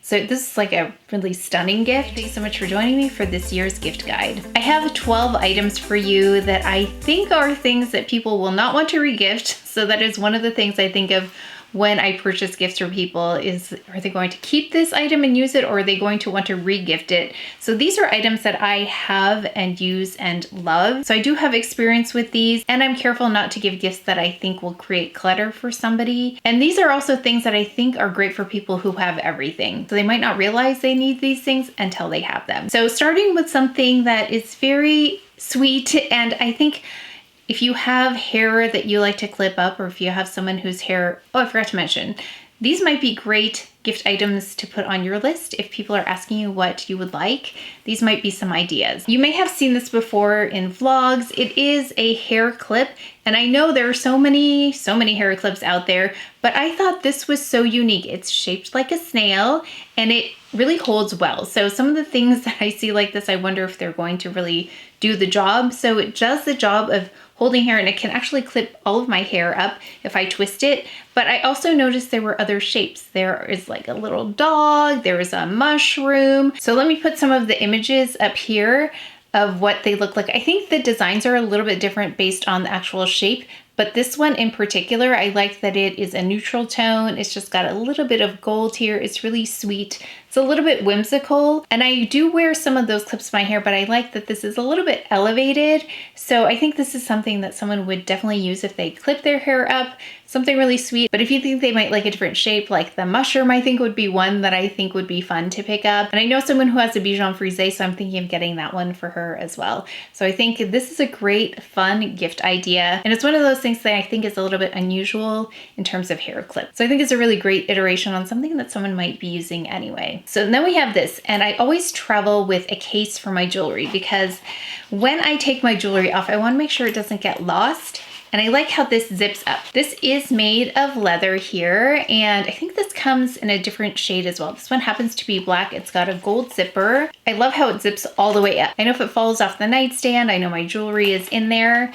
So this is like a really stunning gift. Thank you so much for joining me for this year's gift guide. I have 12 items for you that I think are things that people will not want to regift. So that is one of the things I think of when I purchase gifts for people is, are they going to keep this item and use it, or are they going to want to re-gift it? So these are items that I have and use and love. So I do have experience with these, and I'm careful not to give gifts that I think will create clutter for somebody. And these are also things that I think are great for people who have everything. So they might not realize they need these things until they have them. So starting with something that is very sweet, and I think if you have hair that you like to clip up, or if you have someone whose hair, oh, I forgot to mention, these might be great gift items to put on your list if people are asking you what you would like. These might be some ideas. You may have seen this before in vlogs. It is a hair clip, and I know there are so many hair clips out there, but I thought this was so unique. It's shaped like a snail, and it really holds well. So some of the things that I see like this, I wonder if they're going to really do the job. So it does the job of holding hair, and it can actually clip all of my hair up if I twist it. But I also noticed there were other shapes. There is like a little dog, there is a mushroom. So let me put some of the images up here of what they look like. I think the designs are a little bit different based on the actual shape, but this one in particular, I like that it is a neutral tone. It's just got a little bit of gold here. It's really sweet. It's a little bit whimsical. And I do wear some of those clips in my hair, but I like that this is a little bit elevated. So I think this is something that someone would definitely use if they clip their hair up, something really sweet. But if you think they might like a different shape, like the mushroom, I think would be one that I think would be fun to pick up. And I know someone who has a Bichon Frise, so I'm thinking of getting that one for her as well. So I think this is a great, fun gift idea. And it's one of those things that I think is a little bit unusual in terms of hair clip. So I think it's a really great iteration on something that someone might be using anyway. So then we have this, and I always travel with a case for my jewelry because when I take my jewelry off, I want to make sure it doesn't get lost. And I like how this zips up. This is made of leather here, and I think this comes in a different shade as well. This one happens to be black. It's got a gold zipper. I love how it zips all the way up. I know if it falls off the nightstand, I know my jewelry is in there,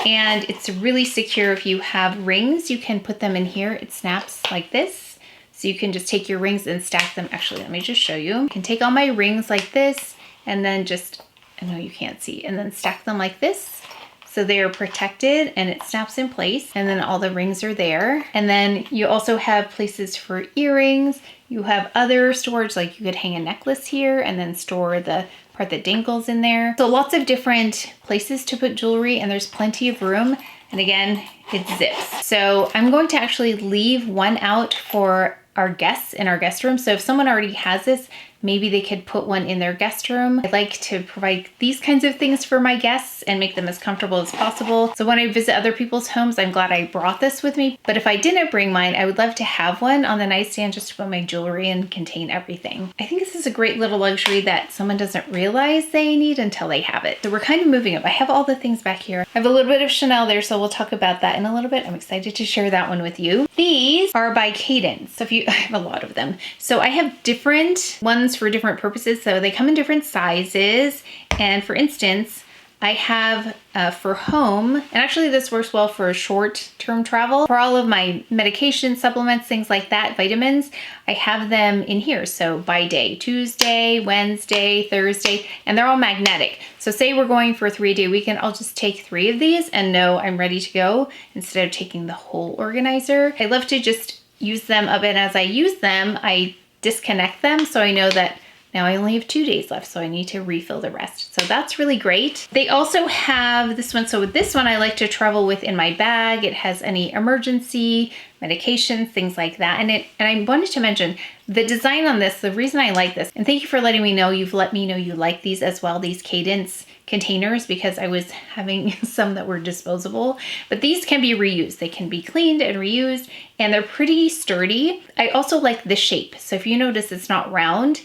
and it's really secure. If you have rings, you can put them in here. It snaps like this. So you can just take your rings and stack them. Actually, let me just show you. I can take all my rings like this, and then just, I know you can't see, and then stack them like this. So they are protected and it snaps in place, and then all the rings are there. And then you also have places for earrings. You have other storage, like you could hang a necklace here and then store the part that dangles in there. So lots of different places to put jewelry, and there's plenty of room. And again, it zips. So I'm going to actually leave one out for our guests in our guest room. So if someone already has this, maybe they could put one in their guest room. I like to provide these kinds of things for my guests and make them as comfortable as possible. So when I visit other people's homes, I'm glad I brought this with me. But if I didn't bring mine, I would love to have one on the nightstand just to put my jewelry and contain everything. I think this is a great little luxury that someone doesn't realize they need until they have it. So we're kind of moving up. I have all the things back here. I have a little bit of Chanel there, so we'll talk about that in a little bit. I'm excited to share that one with you. These are by Cadence. So I have a lot of them. So I have different ones for different purposes. So they come in different sizes. And for instance, I have for home, and actually this works well for short-term travel. For all of my medication, supplements, things like that, vitamins, I have them in here. So by day, Tuesday, Wednesday, Thursday, and they're all magnetic. So say we're going for a 3-day weekend, I'll just take 3 of these and know I'm ready to go instead of taking the whole organizer. I love to just use them up, and as I use them, I disconnect them so I know that now I only have 2 days left, so I need to refill the rest. So that's really great. They also have this one. So with this one, I like to travel with in my bag. It has any emergency medications, things like that. And I wanted to mention the design on this, the reason I like this, and thank you for letting me know, you've let me know you like these as well, these Cadence containers, because I was having some that were disposable, but these can be reused. They can be cleaned and reused, and they're pretty sturdy. I also like the shape. So if you notice it's not round,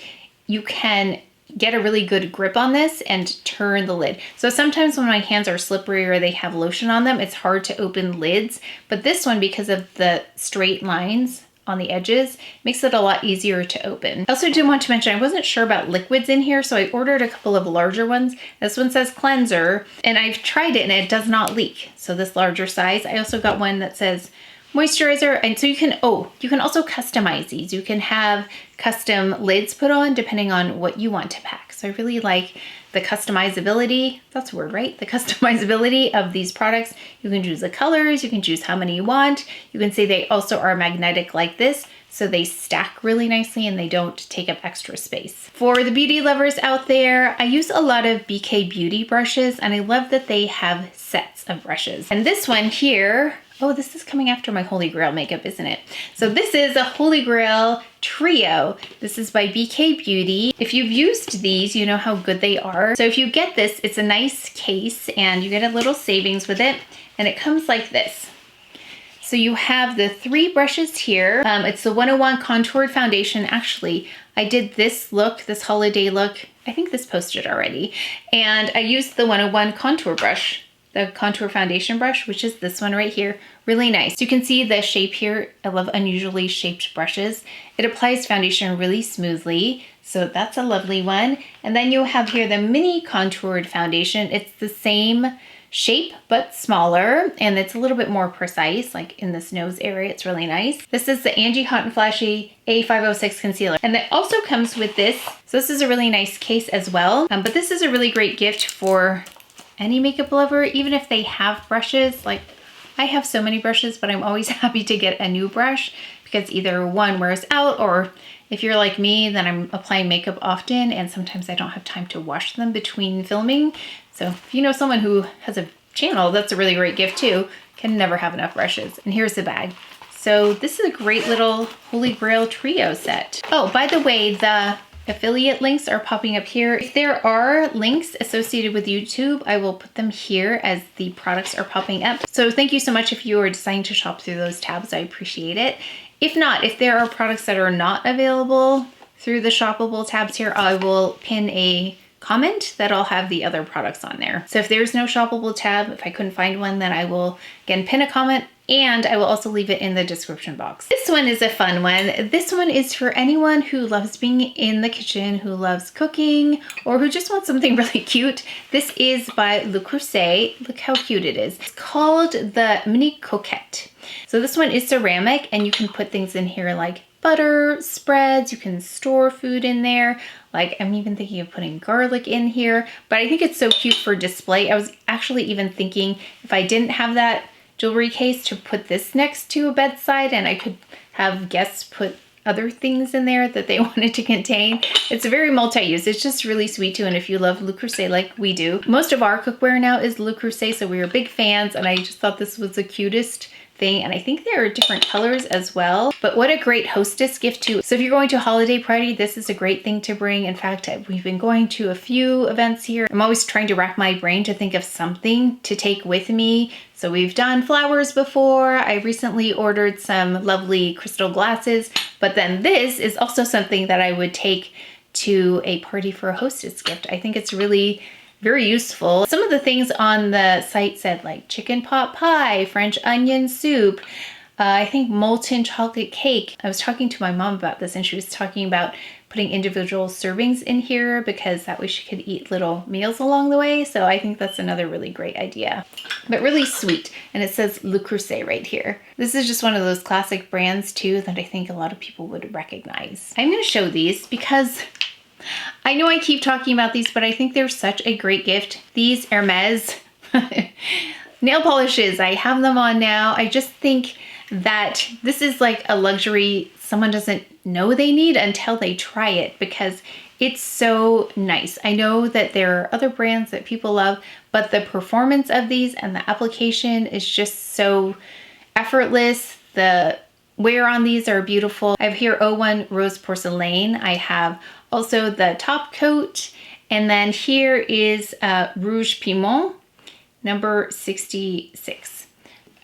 you can get a really good grip on this and turn the lid. So sometimes when my hands are slippery or they have lotion on them, it's hard to open lids. But this one, because of the straight lines on the edges, makes it a lot easier to open. I also did want to mention, I wasn't sure about liquids in here, so I ordered a couple of larger ones. This one says cleanser, and I've tried it and it does not leak. So this larger size. I also got one that says moisturizer. And so you can also customize these. You can have custom lids put on depending on what you want to pack. So I really like the customizability, that's a word, right? The customizability of these products. You can choose the colors, you can choose how many you want. You can say they also are magnetic like this, so they stack really nicely and they don't take up extra space. For the beauty lovers out there, I use a lot of BK Beauty brushes, and I love that they have sets of brushes. And this one here, oh, this is coming after my Holy Grail makeup, isn't it? So this is a Holy Grail trio. This is by BK Beauty. If you've used these, you know how good they are. So if you get this, it's a nice case and you get a little savings with it. And it comes like this. So you have the 3 brushes here. It's the 101 Contoured Foundation. Actually, I did this look, this holiday look. I think this posted already. And I used the 101 contour brush, the contour foundation brush, which is this one right here. Really nice. You can see the shape here. I love unusually shaped brushes. It applies foundation really smoothly. So that's a lovely one. And then you have here the mini contoured foundation. It's the same shape, but smaller, and it's a little bit more precise, like in this nose area. It's really nice. This is the Angie Hot and Flashy A506 concealer, and it also comes with this. So this is a really nice case as well, but this is a really great gift for any makeup lover, even if they have brushes. Like I have so many brushes, but I'm always happy to get a new brush because either one wears out, or if you're like me, then I'm applying makeup often and sometimes I don't have time to wash them between filming. So if you know someone who has a channel, that's a really great gift too. Can never have enough brushes. And here's the bag. So this is a great little Holy Grail trio set. Oh, by the way, the affiliate links are popping up here. If there are links associated with YouTube, I will put them here as the products are popping up. So thank you so much if you are deciding to shop through those tabs. I appreciate it. If not, if there are products that are not available through the shoppable tabs here, I will pin a comment that I'll have the other products on there. So if there's no shoppable tab, if I couldn't find one, then I will again pin a comment, and I will also leave it in the description box. This one is a fun one. This one is for anyone who loves being in the kitchen, who loves cooking, or who just wants something really cute. This is by Le Creuset. Look how cute it is. It's called the Mini Coquette. So this one is ceramic, and you can put things in here like butter, spreads, you can store food in there. Like I'm even thinking of putting garlic in here, but I think it's so cute for display. I was actually even thinking if I didn't have that jewelry case to put this next to a bedside and I could have guests put other things in there that they wanted to contain. It's very multi-use. It's just really sweet too. And if you love Le Creuset like we do, most of our cookware now is Le Creuset, so we are big fans, and I just thought this was the cutest thing. And I think there are different colors as well, but what a great hostess gift too. So if you're going to a holiday party, this is a great thing to bring. In fact, we've been going to a few events here. I'm always trying to rack my brain to think of something to take with me. So we've done flowers before. I recently ordered some lovely crystal glasses, but then this is also something that I would take to a party for a hostess gift. I think it's really very useful. Some of the things on the site said like chicken pot pie, French onion soup, I think molten chocolate cake. I was talking to my mom about this, and she was talking about putting individual servings in here because that way she could eat little meals along the way. So I think that's another really great idea, but really sweet. And it says Le Creuset right here. This is just one of those classic brands too that I think a lot of people would recognize. I'm going to show these because I know I keep talking about these, but I think they're such a great gift. These Hermes nail polishes, I have them on now. I just think that this is like a luxury someone doesn't know they need until they try it, because it's so nice. I know that there are other brands that people love, but the performance of these and the application is just so effortless. The wear on these are beautiful. I have here 01 Rose Porcelain. I have also the Top Coat, and then here is Rouge Piment, number 66.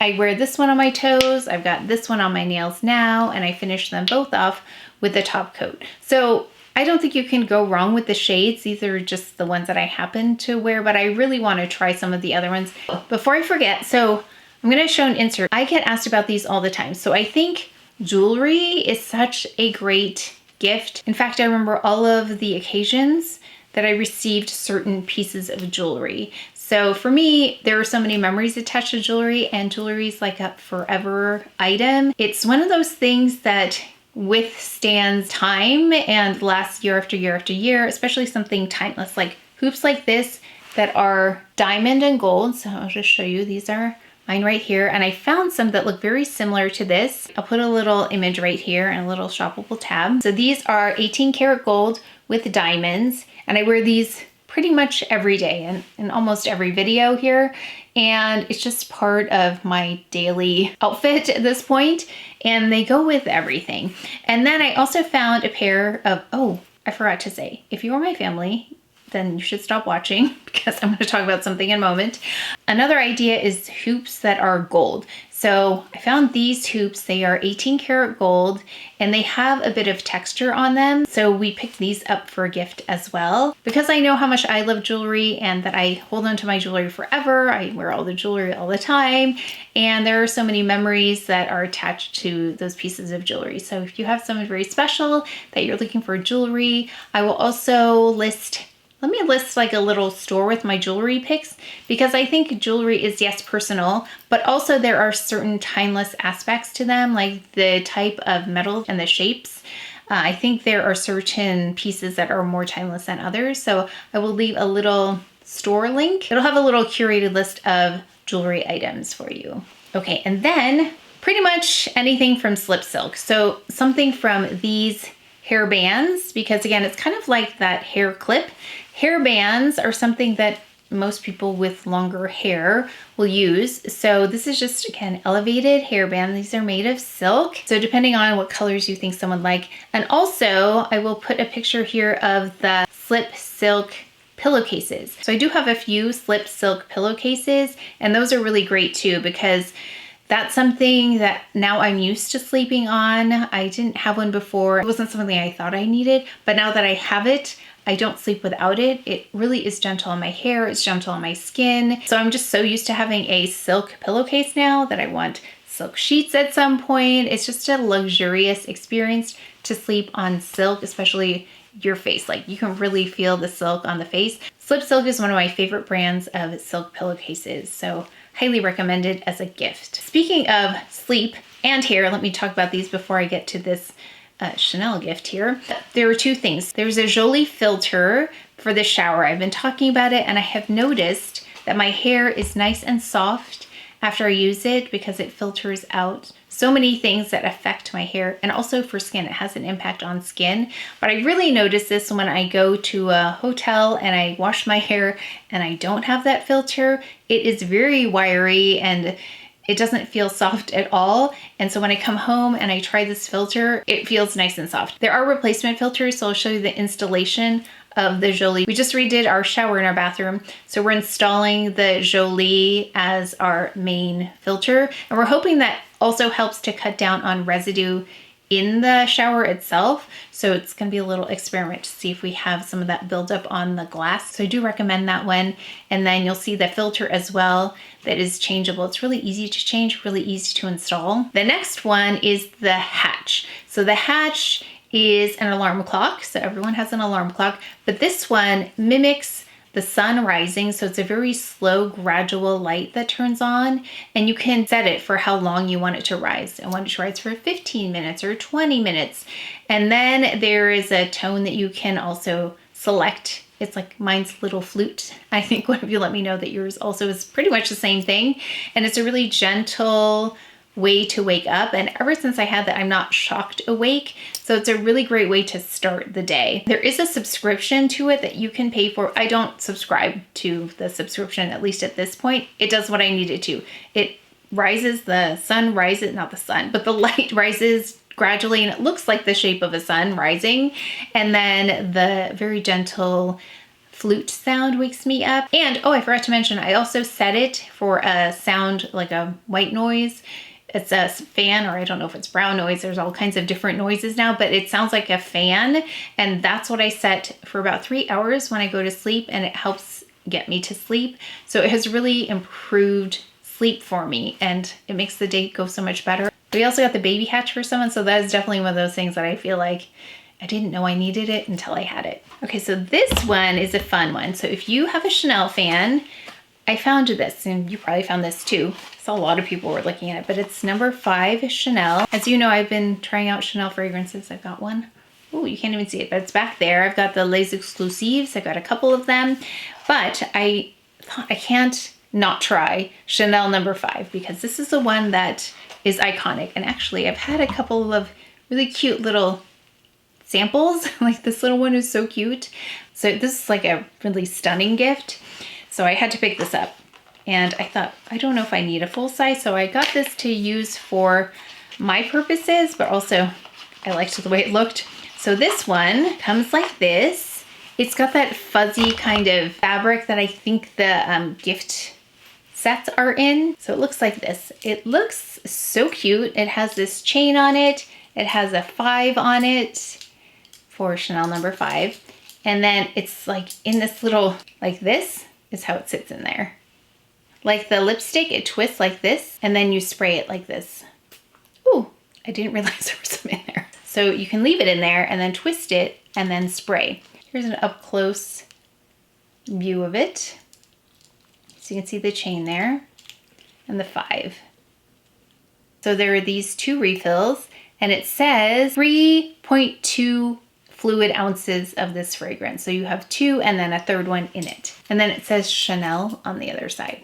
I wear this one on my toes. I've got this one on my nails now, and I finish them both off with the Top Coat. So I don't think you can go wrong with the shades. These are just the ones that I happen to wear, but I really want to try some of the other ones. Before I forget, so I'm going to show an insert. I get asked about these all the time. So I think jewelry is such a great gift. In fact, I remember all of the occasions that I received certain pieces of jewelry. So for me, there are so many memories attached to jewelry, and jewelry is like a forever item. It's one of those things that withstands time and lasts year after year after year, especially something timeless like hoops like this that are diamond and gold. So I'll just show you, these are mine right here. And I found some that look very similar to this. I'll put a little image right here and a little shoppable tab. So these are 18 karat gold with diamonds, and I wear these pretty much every day and in almost every video here. And it's just part of my daily outfit at this point, and they go with everything. And then I also found a pair of, oh, I forgot to say, if you are my family, then you should stop watching because I'm going to talk about something in a moment. Another idea is hoops that are gold. So I found these hoops, they are 18 karat gold and they have a bit of texture on them. So we picked these up for a gift as well. Because I know how much I love jewelry and that I hold on to my jewelry forever. I wear all the jewelry all the time. And there are so many memories that are attached to those pieces of jewelry. So if you have someone very special that you're looking for jewelry, I will also let me list like a little store with my jewelry picks, because I think jewelry is, yes, personal, but also there are certain timeless aspects to them, like the type of metal and the shapes. I think there are certain pieces that are more timeless than others. So I will leave a little store link. It'll have a little curated list of jewelry items for you. Okay, and then pretty much anything from slip silk. So something from these hair bands, because again, it's kind of like that hair clip. Hair bands are something that most people with longer hair will use. So this is just, again, elevated hairband. These are made of silk. So depending on what colors you think someone like. And also I will put a picture here of the slip silk pillowcases. So I do have a few slip silk pillowcases, and those are really great too, because that's something that now I'm used to sleeping on. I didn't have one before. It wasn't something I thought I needed, but now that I have it, I don't sleep without it. It really is gentle on my hair. It's gentle on my skin. So I'm just so used to having a silk pillowcase now that I want silk sheets at some point. It's just a luxurious experience to sleep on silk, especially your face. Like you can really feel the silk on the face. Slip Silk is one of my favorite brands of silk pillowcases. So highly recommended as a gift. Speaking of sleep and hair, let me talk about these before I get to this Chanel gift here. There are two things. There's a Jolie Filter for the shower. I've been talking about it, and I have noticed that my hair is nice and soft after I use it because it filters out so many things that affect my hair, and also for skin. It has an impact on skin. But I really notice this when I go to a hotel and I wash my hair and I don't have that filter. It is very wiry and it doesn't feel soft at all. And so when I come home and I try this filter, it feels nice and soft. There are replacement filters, so I'll show you the installation of the Jolie. We just redid our shower in our bathroom, so we're installing the Jolie as our main filter. And we're hoping that also helps to cut down on residue in the shower itself. So it's gonna be a little experiment to see if we have some of that buildup on the glass. So I do recommend that one. And then you'll see the filter as well that is changeable. It's really easy to change, really easy to install. The next one is the hatch. So the hatch is an alarm clock. So everyone has an alarm clock, but this one mimics the sun rising. So it's a very slow, gradual light that turns on, and you can set it for how long you want it to rise. I want it to rise for 15 minutes or 20 minutes. And then there is a tone that you can also select. It's like mine's little flute. I think one of you let me know that yours also is pretty much the same thing. And it's a really gentle way to wake up, and ever since I had that, I'm not shocked awake. So it's a really great way to start the day. There is a subscription to it that you can pay for. I don't subscribe to the subscription, at least at this point. It does what I need it to. It rises, the sun rises, not the sun, but the light rises gradually, and it looks like the shape of a sun rising. And then the very gentle flute sound wakes me up. And oh, I forgot to mention, I also set it for a sound like a white noise. It's a fan, or I don't know if it's brown noise. There's all kinds of different noises now, but it sounds like a fan. And that's what I set for about 3 hours when I go to sleep, and it helps get me to sleep. So it has really improved sleep for me, and it makes the day go so much better. We also got the baby hatch for someone, so that is definitely one of those things that I feel like I didn't know I needed it until I had it. Okay, so this one is a fun one. So if you have a Chanel fan, I found this, and you probably found this too. So a lot of people were looking at it, but it's number 5 Chanel. As you know, I've been trying out Chanel fragrances. I've got one. Oh, you can't even see it, but it's back there. I've got the Les Exclusives. I've got a couple of them, but I thought I can't not try Chanel number 5 because this is the one that is iconic. And actually, I've had a couple of really cute little samples. Like this little one is so cute. So this is like a really stunning gift. So I had to pick this up. And I thought, I don't know if I need a full size. So I got this to use for my purposes, but also I liked the way it looked. So this one comes like this. It's got that fuzzy kind of fabric that I think the gift sets are in. So it looks like this. It looks so cute. It has this chain on it. It has a 5 on it for Chanel number 5. And then it's like in this little, like this is how it sits in there. Like the lipstick, it twists like this, and then you spray it like this. Ooh, I didn't realize there was some in there. So you can leave it in there and then twist it and then spray. Here's an up close view of it. So you can see the chain there and the 5. So there are these 2 refills, and it says 3.2 fluid ounces of this fragrance. So you have 2 and then a 3rd one in it. And then it says Chanel on the other side.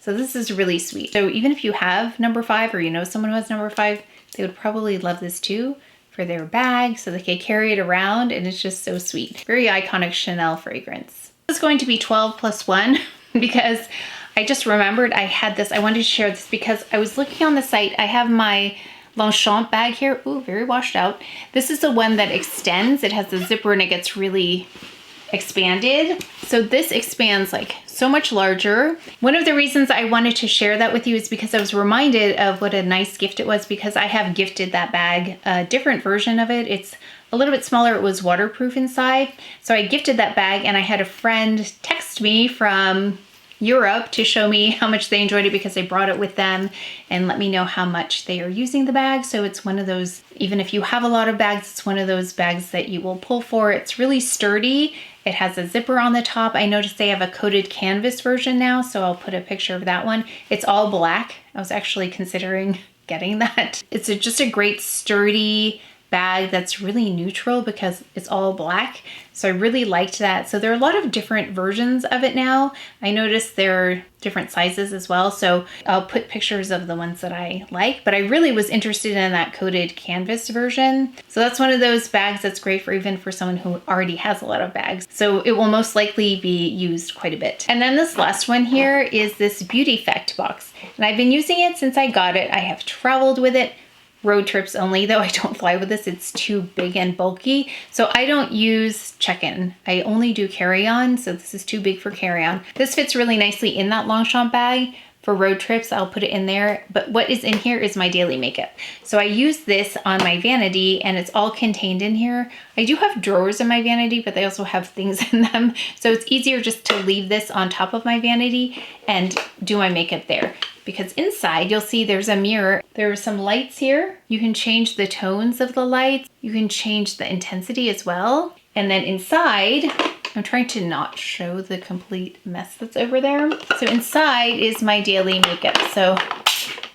So this is really sweet. So even if you have number 5 or you know someone who has number 5, they would probably love this too for their bag so they can carry it around, and it's just so sweet. Very iconic Chanel fragrance. This is going to be 12 plus 1 because I just remembered I had this. I wanted to share this because I was looking on the site. I have my Longchamp bag here. Ooh, very washed out. This is the one that extends. It has the zipper and it gets really expanded. So this expands like so much larger. One of the reasons I wanted to share that with you is because I was reminded of what a nice gift it was, because I have gifted that bag, a different version of it. It's a little bit smaller. It was waterproof inside. So I gifted that bag, and I had a friend text me from Europe to show me how much they enjoyed it because they brought it with them, and let me know how much they are using the bag. So it's one of those, even if you have a lot of bags, it's one of those bags that you will pull for. It's really sturdy. It has a zipper on the top. I noticed they have a coated canvas version now, so I'll put a picture of that one. It's all black. I was actually considering getting that. It's just a great sturdy bag that's really neutral because it's all black. So I really liked that. So there are a lot of different versions of it now. I noticed there are different sizes as well. So I'll put pictures of the ones that I like, but I really was interested in that coated canvas version. So that's one of those bags that's great for even for someone who already has a lot of bags. So it will most likely be used quite a bit. And then this last one here is this Beautifect Box. And I've been using it since I got it. I have traveled with it. Road trips only, though. I don't fly with this. It's too big and bulky. So I don't use check-in. I only do carry-on. So this is too big for carry-on. This fits really nicely in that Longchamp bag. For road trips, I'll put it in there. But what is in here is my daily makeup. So I use this on my vanity, and it's all contained in here. I do have drawers in my vanity, but they also have things in them. So it's easier just to leave this on top of my vanity and do my makeup there. Because inside you'll see there's a mirror. There are some lights here. You can change the tones of the lights. You can change the intensity as well. And then inside, I'm trying to not show the complete mess that's over there. So inside is my daily makeup. So,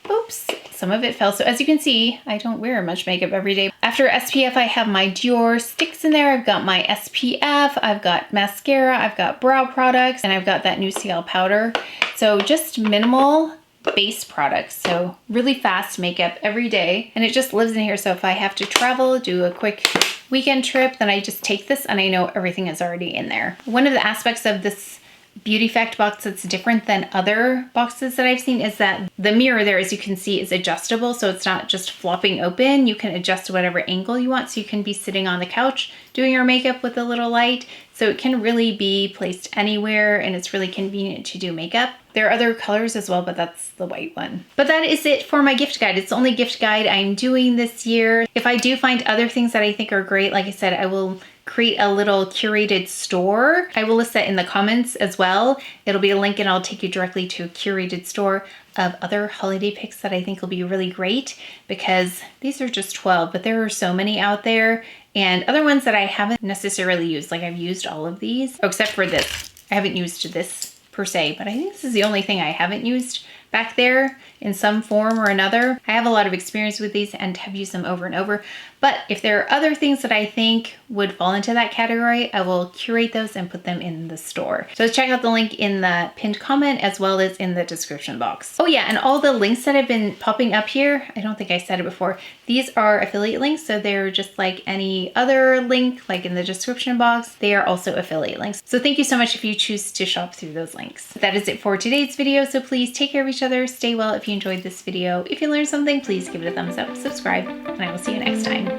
oops, some of it fell. So as you can see, I don't wear much makeup every day. After SPF, I have my Dior sticks in there. I've got my SPF, I've got mascara, I've got brow products, and I've got that new CL powder. So just minimal base products. So really fast makeup every day. And it just lives in here. So if I have to travel, do a quick weekend trip, then I just take this and I know everything is already in there. One of the aspects of this Beautifect box that's different than other boxes that I've seen is that the mirror there, as you can see, is adjustable. So it's not just flopping open. You can adjust to whatever angle you want. So you can be sitting on the couch doing your makeup with a little light. So it can really be placed anywhere, and it's really convenient to do makeup. There are other colors as well, but that's the white one. But that is it for my gift guide. It's the only gift guide I'm doing this year. If I do find other things that I think are great, like I said, I will create a little curated store. I will list that in the comments as well. It'll be a link and I'll take you directly to a curated store of other holiday picks that I think will be really great, because these are just 12, but there are so many out there, and other ones that I haven't necessarily used. Like I've used all of these, except for this. I haven't used this per se, but I think this is the only thing I haven't used back there in some form or another. I have a lot of experience with these and have used them over and over, but if there are other things that I think would fall into that category, I will curate those and put them in the store. So check out the link in the pinned comment as well as in the description box. Oh yeah, and all the links that have been popping up here, I don't think I said it before, these are affiliate links, so they're just like any other link, like in the description box, they are also affiliate links. So thank you so much if you choose to shop through those links. That is it for today's video, so please take care of each other, stay well if you enjoyed this video. If you learned something, please give it a thumbs up, subscribe, and I will see you next time.